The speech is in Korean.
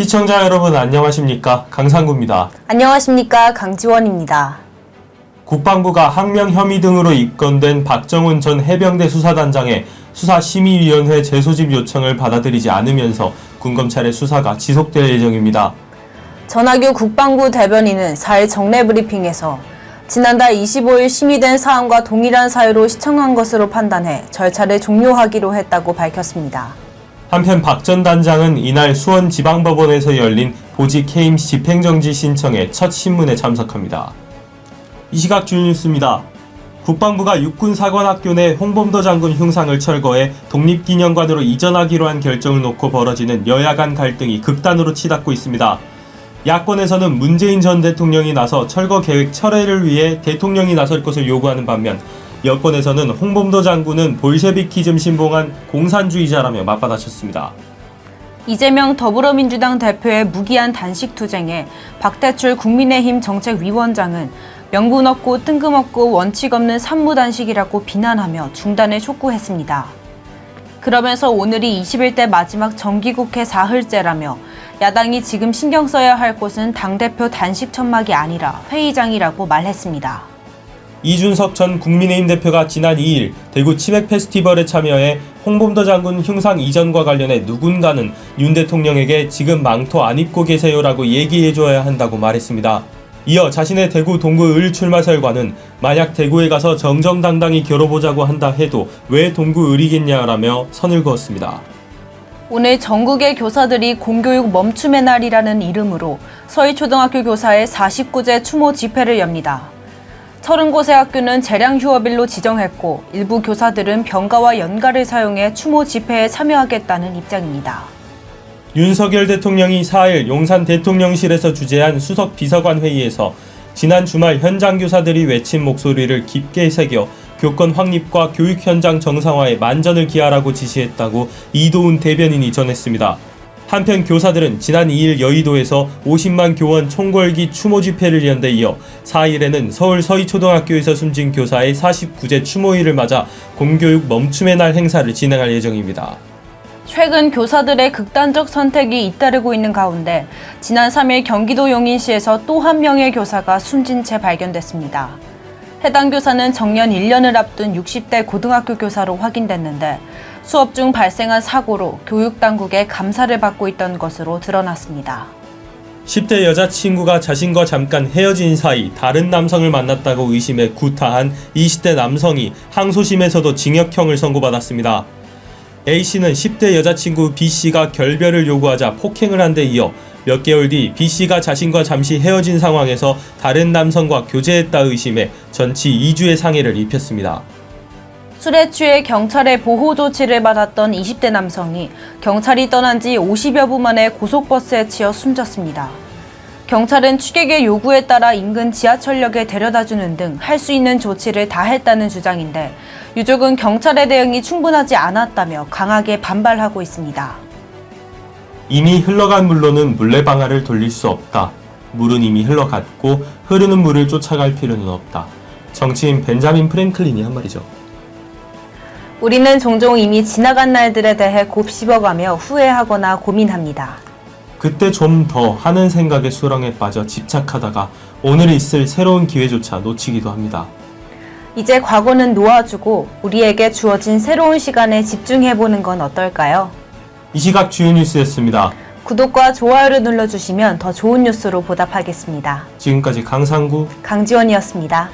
시청자 여러분 안녕하십니까? 강상구입니다. 안녕하십니까? 강지원입니다. 국방부가 항명 혐의 등으로 입건된 박정훈 전 해병대 수사단장의 수사심의위원회 재소집 요청을 받아들이지 않으면서 군검찰의 수사가 지속될 예정입니다. 전하규 국방부 대변인은 4일 정례 브리핑에서 지난달 25일 심의된 사안과 동일한 사유로 시청한 것으로 판단해 절차를 종료하기로 했다고 밝혔습니다. 한편 박 전 단장은 이날 수원지방법원에서 열린 보직 해임 집행정지 신청의 첫 신문에 참석합니다. 이 시각 주요 뉴스입니다. 국방부가 육군사관학교 내 홍범도 장군 흉상을 철거해 독립기념관으로 이전하기로 한 결정을 놓고 벌어지는 여야 간 갈등이 극단으로 치닫고 있습니다. 야권에서는 문재인 전 대통령이 나서 철거 계획 철회를 위해 대통령이 나설 것을 요구하는 반면 여권에서는 홍범도 장군은 볼셰비키즘 신봉한 공산주의자라며 맞받아쳤습니다. 이재명 더불어민주당 대표의 무기한 단식 투쟁에 박대출 국민의힘 정책위원장은 명분 없고 뜬금없고 원칙 없는 산무단식이라고 비난하며 중단을 촉구했습니다. 그러면서 오늘이 21대 마지막 정기국회 사흘째라며 야당이 지금 신경 써야 할 곳은 당대표 단식 천막이 아니라 회의장이라고 말했습니다. 이준석 전 국민의힘 대표가 지난 2일 대구 치맥 페스티벌에 참여해 홍범도 장군 흉상 이전과 관련해 누군가는 윤 대통령에게 지금 망토 안 입고 계세요라고 얘기해줘야 한다고 말했습니다. 이어 자신의 대구 동구 을 출마설과는 만약 대구에 가서 정정당당히 겨뤄보자고 한다 해도 왜 동구 을이겠냐라며 선을 그었습니다. 오늘 전국의 교사들이 공교육 멈춤의 날이라는 이름으로 서희초등학교 교사의 49제 추모 집회를 엽니다. 30곳의 학교는 재량 휴업일로 지정했고 일부 교사들은 병가와 연가를 사용해 추모 집회에 참여하겠다는 입장입니다. 윤석열 대통령이 4일 용산 대통령실에서 주재한 수석 비서관 회의에서 지난 주말 현장 교사들이 외친 목소리를 깊게 새겨 교권 확립과 교육 현장 정상화에 만전을 기하라고 지시했다고 이도훈 대변인이 전했습니다. 한편 교사들은 지난 2일 여의도에서 50만 교원 총궐기 추모 집회를 연 데 이어 4일에는 서울 서희초등학교에서 숨진 교사의 49제 추모일을 맞아 공교육 멈춤의 날 행사를 진행할 예정입니다. 최근 교사들의 극단적 선택이 잇따르고 있는 가운데 지난 3일 경기도 용인시에서 또 한 명의 교사가 숨진 채 발견됐습니다. 해당 교사는 정년 1년을 앞둔 60대 고등학교 교사로 확인됐는데 수업 중 발생한 사고로 교육당국의 감사를 받고 있던 것으로 드러났습니다. 10대 여자친구가 자신과 잠깐 헤어진 사이 다른 남성을 만났다고 의심해 구타한 20대 남성이 항소심에서도 징역형을 선고받았습니다. A씨는 10대 여자친구 B씨가 결별을 요구하자 폭행을 한 데 이어 몇 개월 뒤 B씨가 자신과 잠시 헤어진 상황에서 다른 남성과 교제했다 의심해 전치 2주의 상해를 입혔습니다. 술에 취해 경찰의 보호 조치를 받았던 20대 남성이 경찰이 떠난 지 50여 분 만에 고속버스에 치여 숨졌습니다. 경찰은 취객의 요구에 따라 인근 지하철역에 데려다주는 등 할 수 있는 조치를 다했다는 주장인데 유족은 경찰의 대응이 충분하지 않았다며 강하게 반발하고 있습니다. 이미 흘러간 물로는 물레방아를 돌릴 수 없다. 물은 이미 흘러갔고 흐르는 물을 쫓아갈 필요는 없다. 정치인 벤자민 프랭클린이 한 말이죠. 우리는 종종 이미 지나간 날들에 대해 곱씹어가며 후회하거나 고민합니다. 그때 좀 더 하는 생각의 수렁에 빠져 집착하다가 오늘 있을 새로운 기회조차 놓치기도 합니다. 이제 과거는 놓아주고 우리에게 주어진 새로운 시간에 집중해보는 건 어떨까요? 이 시각 주요 뉴스였습니다. 구독과 좋아요를 눌러주시면 더 좋은 뉴스로 보답하겠습니다. 지금까지 강상구, 강지원이었습니다.